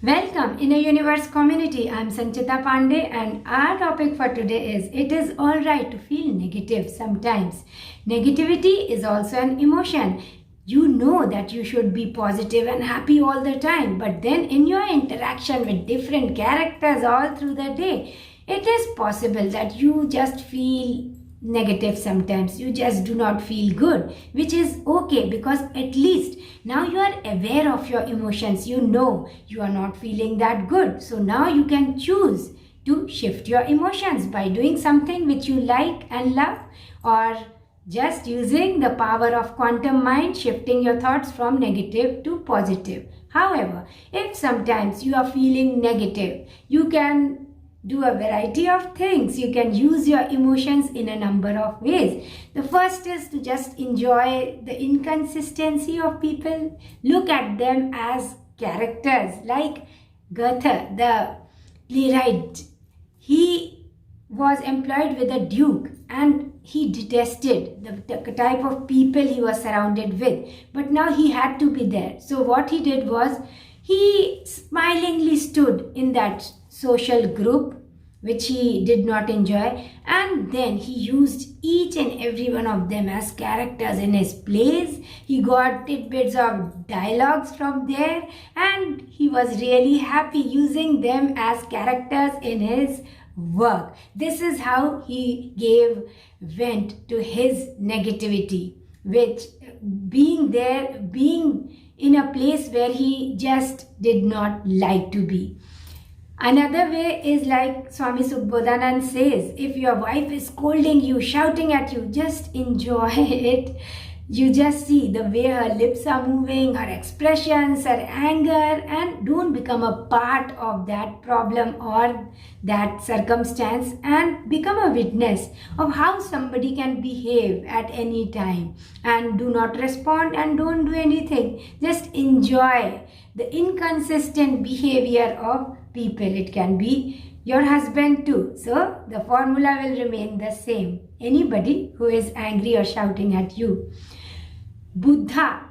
Welcome in a universe community. I'm Sanchita Pandey and our topic for today is it is alright to feel negative sometimes. Negativity is also an emotion. You know that you should be positive and happy all the time, but then in your interaction with different characters all through the day, it is possible that you just feel negative sometimes. You just do not feel good, which is okay because at least now you are aware of your emotions. You know you are not feeling that good. So now you can choose to shift your emotions by doing something which you like and love, or just using the power of quantum mind, shifting your thoughts from negative to positive. However, if sometimes you are feeling negative, you can do a variety of things. You can use your emotions in a number of ways. The first is to just enjoy the inconsistency of people. Look at them as characters, like Goethe, the playwright. He was employed with a duke and he detested the type of people he was surrounded with. But now he had to be there. So what he did was he smilingly stood in that social group which he did not enjoy, and then he used each and every one of them as characters in his plays. He got tidbits of dialogues from there and he was really happy using them as characters in his work. This is how he gave vent to his negativity, which being in a place where he just did not like to be. Another way is like Swami Sukhbodhanand says, if your wife is scolding you, shouting at you, just enjoy it. You just see the way her lips are moving, her expressions, her anger, and don't become a part of that problem or that circumstance, and become a witness of how somebody can behave at any time, and do not respond and don't do anything. Just enjoy the inconsistent behavior of people. It can be your husband too. So the formula will remain the same. Anybody who is angry or shouting at you. Buddha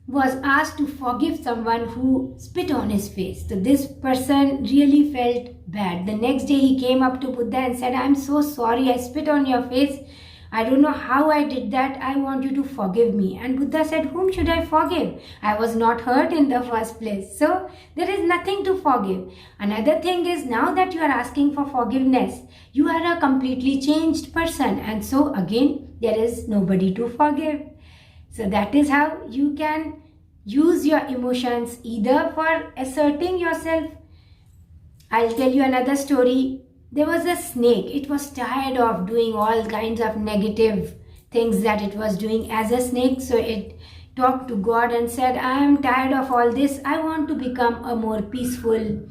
was asked to forgive someone who spit on his face. So this person really felt bad. The next day he came up to Buddha and said, I'm so sorry, I spit on your face. I don't know how I did that. I want you to forgive me. And Buddha said, whom should I forgive? I was not hurt in the first place. So there is nothing to forgive. Another thing is, now that you are asking for forgiveness, you are a completely changed person. And so again, there is nobody to forgive. So that is how you can use your emotions either for asserting yourself. I'll tell you another story. There was a snake. It was tired of doing all kinds of negative things that it was doing as a snake. So it talked to God and said, I am tired of all this. I want to become a more peaceful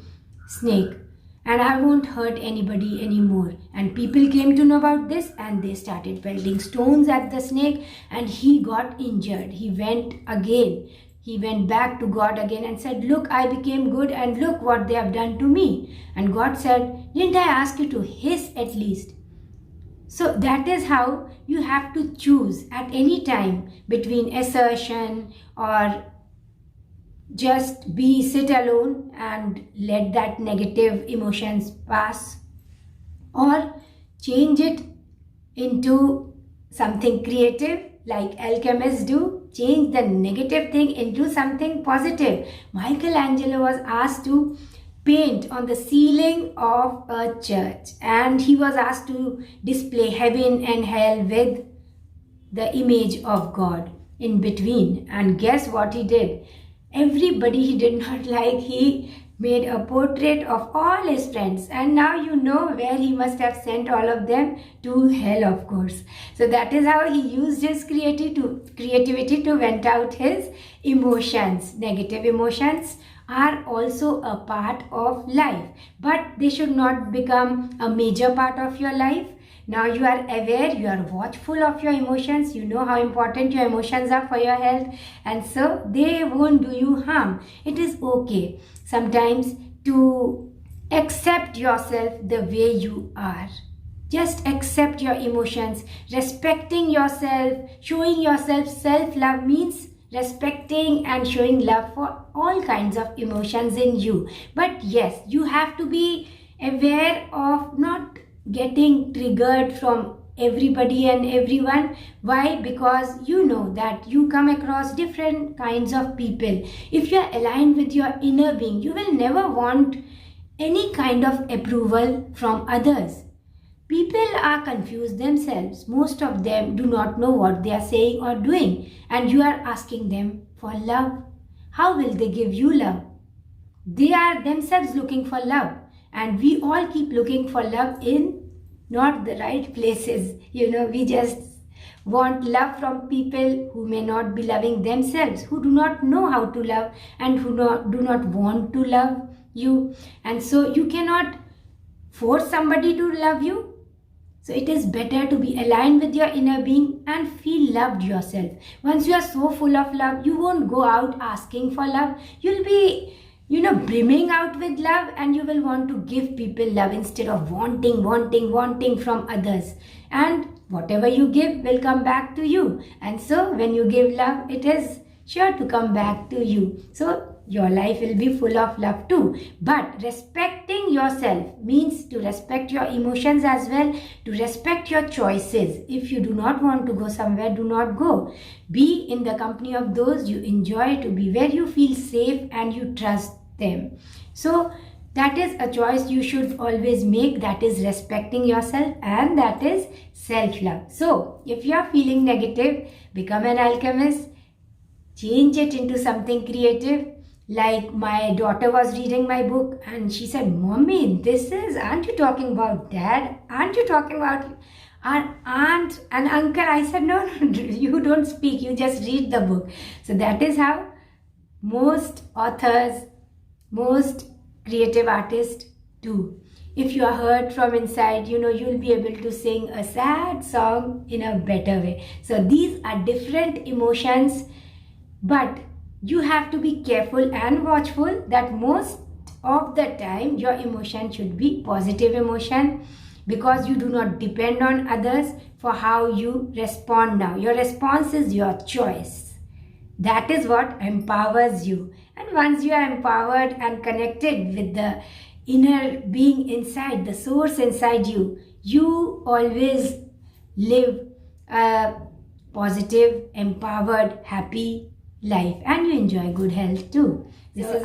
snake and I won't hurt anybody anymore. And people came to know about this and they started pelting stones at the snake and he got injured. He went back to God again and said, look, I became good and look what they have done to me. And God said, didn't I ask you to hiss at least? So that is how you have to choose at any time between assertion or just sit alone and let that negative emotions pass, or change it into something creative like alchemists do. Change the negative thing into something positive. Michelangelo was asked to paint on the ceiling of a church and he was asked to display heaven and hell with the image of God in between. And guess what he did? Everybody he did not like, he made a portrait of all his friends, and now you know where he must have sent all of them to hell, of course. So that is how he used his creativity to vent out his emotions. Negative emotions are also a part of life, but they should not become a major part of your life. Now you are aware, you are watchful of your emotions, you know how important your emotions are for your health, and so they won't do you harm. It is okay sometimes to accept yourself the way you are. Just accept your emotions. Respecting yourself, showing yourself self-love means respecting and showing love for all kinds of emotions in you. But yes, you have to be aware of not getting triggered from everybody and everyone. Why? Because you know that you come across different kinds of people. If you are aligned with your inner being, you will never want any kind of approval from others. People are confused themselves. Most of them do not know what they are saying or doing, and you are asking them for love. How will they give you love? They are themselves looking for love, and we all keep looking for love in not the right places. We just want love from people who may not be loving themselves, who do not know how to love, and who do not want to love you. And so you cannot force somebody to love you. So it is better to be aligned with your inner being and feel loved yourself. Once you are so full of love, you won't go out asking for love. You'll be brimming out with love, and you will want to give people love instead of wanting from others. And whatever you give will come back to you. And so when you give love, it is sure to come back to you. So your life will be full of love too. But respecting yourself means to respect your emotions as well, to respect your choices. If you do not want to go somewhere, do not go. Be in the company of those you enjoy, to be where you feel safe and you trust them. So that is a choice you should always make. That is respecting yourself, and that is self-love. So if you are feeling negative, become an alchemist. Change it into something creative. Like my daughter was reading my book and she said, "Mommy, aren't you talking about Dad? Aren't you talking about our aunt and uncle?" I said, no, you don't speak, you just read the book. So that is how most authors, most creative artists do. If you are hurt from inside, you'll be able to sing a sad song in a better way. So these are different emotions, but you have to be careful and watchful that most of the time your emotion should be positive emotion, because you do not depend on others for how you respond now. Your response is your choice. That is what empowers you. And once you are empowered and connected with the inner being inside, the source inside you, you always live a positive, empowered, happy life, and you enjoy good health too.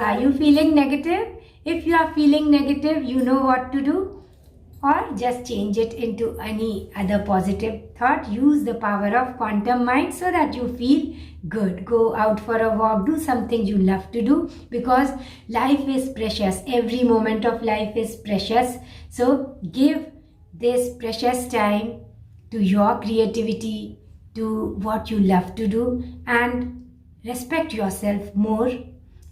Are you feeling negative? If you are feeling negative, you know what to do, or just change it into any other positive thought. Use the power of quantum mind so that you feel good. Go out for a walk, do something you love to do, because life is precious. Every moment of life is precious. So give this precious time to your creativity, to what you love to do, and respect yourself more,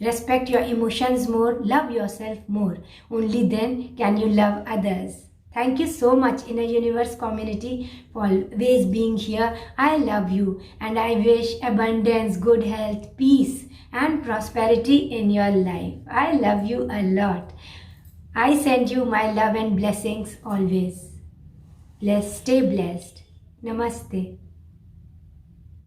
respect your emotions more, love yourself more. Only then can you love others. Thank you so much, Inner Universe community, for always being here. I love you, and I wish abundance, good health, peace and prosperity in your life. I love you a lot. I send you my love and blessings always. Stay blessed. Namaste.